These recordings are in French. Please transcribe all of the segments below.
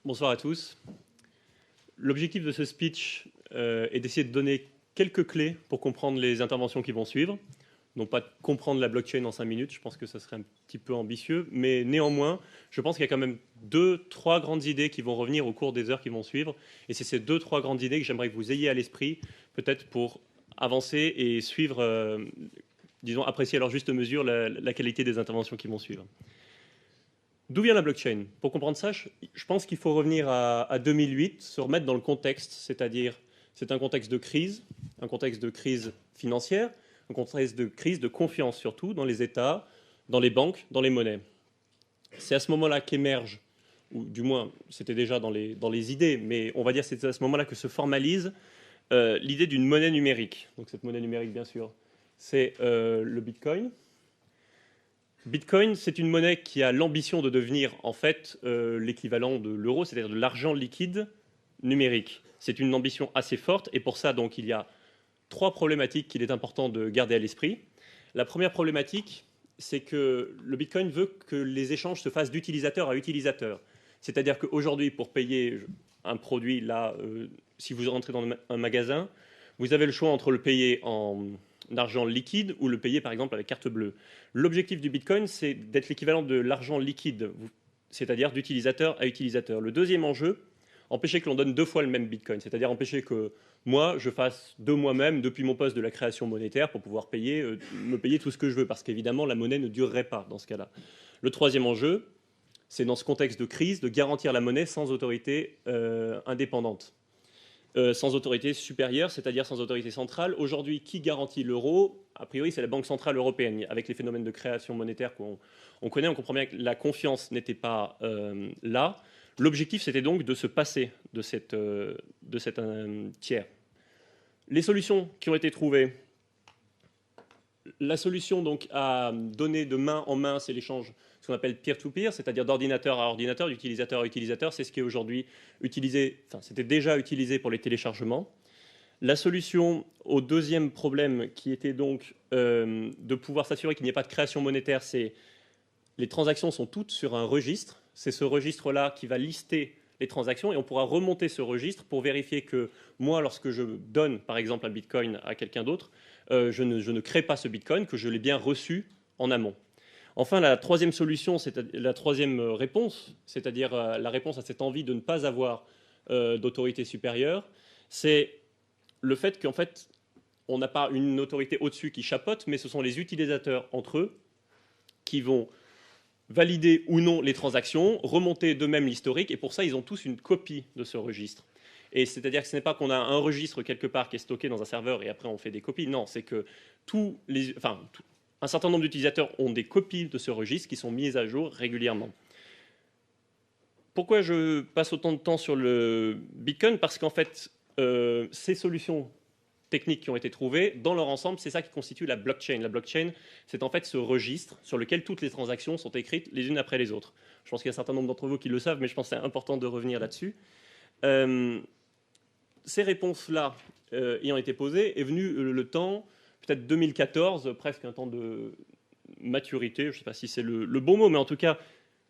Bonsoir à tous. L'objectif de ce speech est d'essayer de donner quelques clés pour comprendre les interventions qui vont suivre. Non pas de comprendre la blockchain en 5 minutes, je pense que ça serait un petit peu ambitieux, mais néanmoins, je pense qu'il y a quand même 2-3 grandes idées qui vont revenir au cours des heures qui vont suivre. Et c'est ces 2-3 grandes idées que j'aimerais que vous ayez à l'esprit, peut-être pour avancer et suivre, disons, apprécier à leur juste mesure la qualité des interventions qui vont suivre. D'où vient la blockchain? Pour comprendre ça, je pense qu'il faut revenir à 2008, se remettre dans le contexte, c'est-à-dire c'est un contexte de crise financière, un contexte de crise de confiance surtout dans les États, dans les banques, dans les monnaies. C'est à ce moment-là qu'émerge, ou du moins c'était déjà dans les idées, mais on va dire c'est à ce moment-là que se formalise l'idée d'une monnaie numérique. Donc cette monnaie numérique, bien sûr, c'est le Bitcoin. Bitcoin, c'est une monnaie qui a l'ambition de devenir en fait l'équivalent de l'euro, c'est-à-dire de l'argent liquide numérique. C'est une ambition assez forte et pour ça, donc, il y a 3 problématiques qu'il est important de garder à l'esprit. La première problématique, c'est que le Bitcoin veut que les échanges se fassent d'utilisateur à utilisateur. C'est-à-dire qu'aujourd'hui, pour payer un produit, là, si vous rentrez dans un magasin, vous avez le choix entre le payer en argent liquide ou le payer par exemple avec carte bleue. L'objectif du Bitcoin, c'est d'être l'équivalent de l'argent liquide, c'est-à-dire d'utilisateur à utilisateur. Le deuxième enjeu, empêcher que l'on donne 2 fois le même Bitcoin, c'est-à-dire empêcher que moi, je fasse de moi-même, depuis mon poste de la création monétaire, pour pouvoir me payer tout ce que je veux, parce qu'évidemment, la monnaie ne durerait pas dans ce cas-là. Le troisième enjeu, c'est dans ce contexte de crise, de garantir la monnaie sans autorité indépendante. Sans autorité supérieure, c'est-à-dire sans autorité centrale. Aujourd'hui, qui garantit l'euro? A priori, c'est la Banque centrale européenne. Avec les phénomènes de création monétaire qu'on connaît, on comprend bien que la confiance n'était pas là. L'objectif, c'était donc de se passer de cette tiers. Les solutions qui ont été trouvées. La solution donc à donner de main en main, c'est l'échange, ce qu'on appelle peer-to-peer, c'est-à-dire d'ordinateur à ordinateur, d'utilisateur à utilisateur. C'est ce qui est aujourd'hui utilisé, enfin c'était déjà utilisé pour les téléchargements. La solution au deuxième problème, qui était donc de pouvoir s'assurer qu'il n'y ait pas de création monétaire, c'est les transactions sont toutes sur un registre. C'est ce registre-là qui va lister les transactions et on pourra remonter ce registre pour vérifier que moi, lorsque je donne par exemple un Bitcoin à quelqu'un d'autre, je ne crée pas ce Bitcoin, que je l'ai bien reçu en amont. Enfin, la troisième solution, la troisième réponse, c'est-à-dire la réponse à cette envie de ne pas avoir d'autorité supérieure, c'est le fait qu'en fait, on n'a pas une autorité au-dessus qui chapeaute, mais ce sont les utilisateurs entre eux qui vont valider ou non les transactions, remonter d'eux-mêmes l'historique, et pour ça, ils ont tous une copie de ce registre. Et c'est-à-dire que ce n'est pas qu'on a un registre quelque part qui est stocké dans un serveur et après on fait des copies. Non, c'est que un certain nombre d'utilisateurs ont des copies de ce registre qui sont mises à jour régulièrement. Pourquoi je passe autant de temps sur le Bitcoin? Parce qu'en fait, ces solutions techniques qui ont été trouvées, dans leur ensemble, c'est ça qui constitue la blockchain. La blockchain, c'est en fait ce registre sur lequel toutes les transactions sont écrites les unes après les autres. Je pense qu'il y a un certain nombre d'entre vous qui le savent, mais je pense que c'est important de revenir là-dessus. Ces réponses-là ayant été posées, est venu le temps, peut-être 2014, presque un temps de maturité, je ne sais pas si c'est le bon mot, mais en tout cas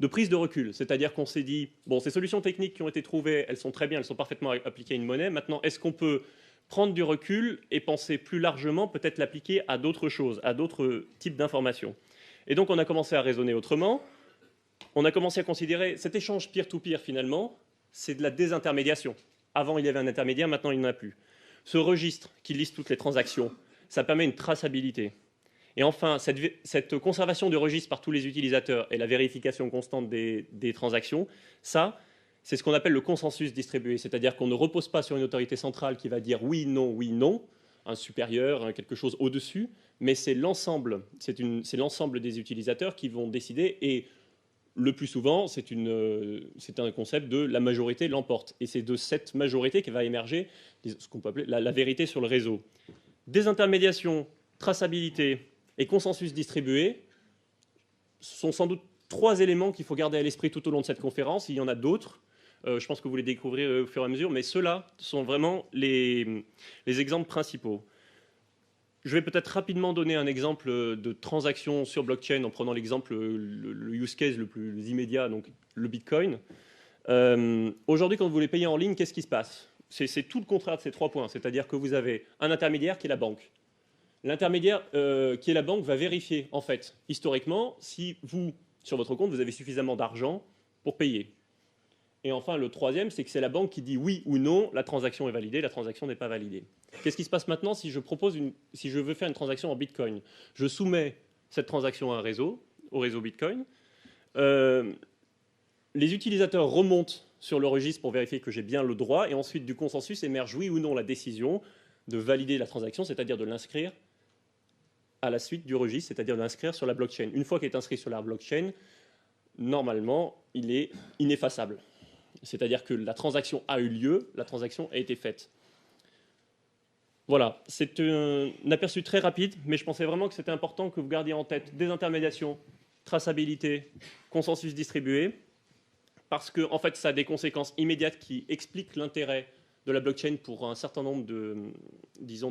de prise de recul. C'est-à-dire qu'on s'est dit, bon, ces solutions techniques qui ont été trouvées, elles sont très bien, elles sont parfaitement appliquées à une monnaie. Maintenant, est-ce qu'on peut prendre du recul et penser plus largement, peut-être l'appliquer à d'autres choses, à d'autres types d'informations? Et donc, on a commencé à raisonner autrement. On a commencé à considérer cet échange peer-to-peer, finalement, c'est de la désintermédiation. Avant, il y avait un intermédiaire, maintenant, il n'y en a plus. Ce registre qui liste toutes les transactions, ça permet une traçabilité. Et enfin, cette conservation du registre par tous les utilisateurs et la vérification constante des transactions, ça, c'est ce qu'on appelle le consensus distribué. C'est-à-dire qu'on ne repose pas sur une autorité centrale qui va dire oui, non, un supérieur, quelque chose au-dessus, mais c'est l'ensemble des utilisateurs qui vont décider. Et le plus souvent, c'est un concept de la majorité l'emporte. Et c'est de cette majorité qui va émerger ce qu'on peut appeler la vérité sur le réseau. Désintermédiation, traçabilité et consensus distribué sont sans doute 3 éléments qu'il faut garder à l'esprit tout au long de cette conférence. Il y en a d'autres. Je pense que vous les découvrirez au fur et à mesure, mais ceux-là sont vraiment les exemples principaux. Je vais peut-être rapidement donner un exemple de transaction sur blockchain en prenant l'exemple, le use case le plus immédiat, donc le Bitcoin. Aujourd'hui, quand vous voulez payer en ligne, qu'est-ce qui se passe? C'est tout le contraire de ces 3 points. C'est-à-dire que vous avez un intermédiaire qui est la banque. L'intermédiaire qui est la banque va vérifier, en fait, historiquement, si vous, sur votre compte, vous avez suffisamment d'argent pour payer. Et enfin, le troisième, c'est que c'est la banque qui dit oui ou non, la transaction est validée, la transaction n'est pas validée. Qu'est-ce qui se passe maintenant si je veux faire une transaction en Bitcoin? Je soumets cette transaction à un réseau, au réseau Bitcoin. Les utilisateurs remontent sur le registre pour vérifier que j'ai bien le droit, et ensuite du consensus émerge oui ou non la décision de valider la transaction, c'est-à-dire de l'inscrire à la suite du registre, c'est-à-dire de l'inscrire sur la blockchain. Une fois qu'il est inscrit sur la blockchain, normalement, il est ineffaçable. C'est-à-dire que la transaction a eu lieu, la transaction a été faite. Voilà, c'est un aperçu très rapide, mais je pensais vraiment que c'était important que vous gardiez en tête désintermédiation, traçabilité, consensus distribué, parce que en fait, ça a des conséquences immédiates qui expliquent l'intérêt de la blockchain pour un certain nombre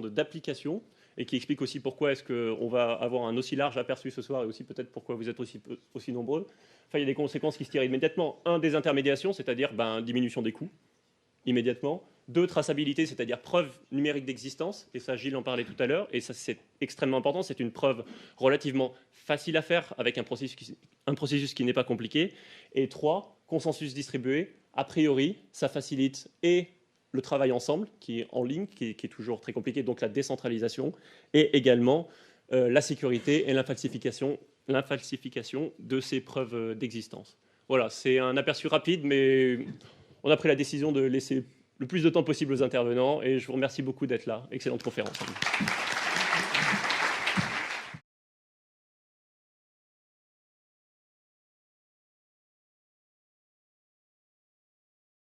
d'applications, et qui expliquent aussi pourquoi est-ce qu'on va avoir un aussi large aperçu ce soir, et aussi peut-être pourquoi vous êtes aussi nombreux. Enfin, il y a des conséquences qui se tirent immédiatement. 1, désintermédiation, c'est-à-dire diminution des coûts, immédiatement. 2, traçabilité, c'est-à-dire preuve numérique d'existence, et ça Gilles en parlait tout à l'heure, et ça c'est extrêmement important, c'est une preuve relativement facile à faire avec un processus qui n'est pas compliqué. Et 3, consensus distribué, a priori, ça facilite et le travail ensemble, qui est en ligne, qui est toujours très compliqué, donc la décentralisation, et également la sécurité et l'infalsification de ces preuves d'existence. Voilà, c'est un aperçu rapide, mais on a pris la décision de laisser le plus de temps possible aux intervenants, et je vous remercie beaucoup d'être là. Excellente conférence.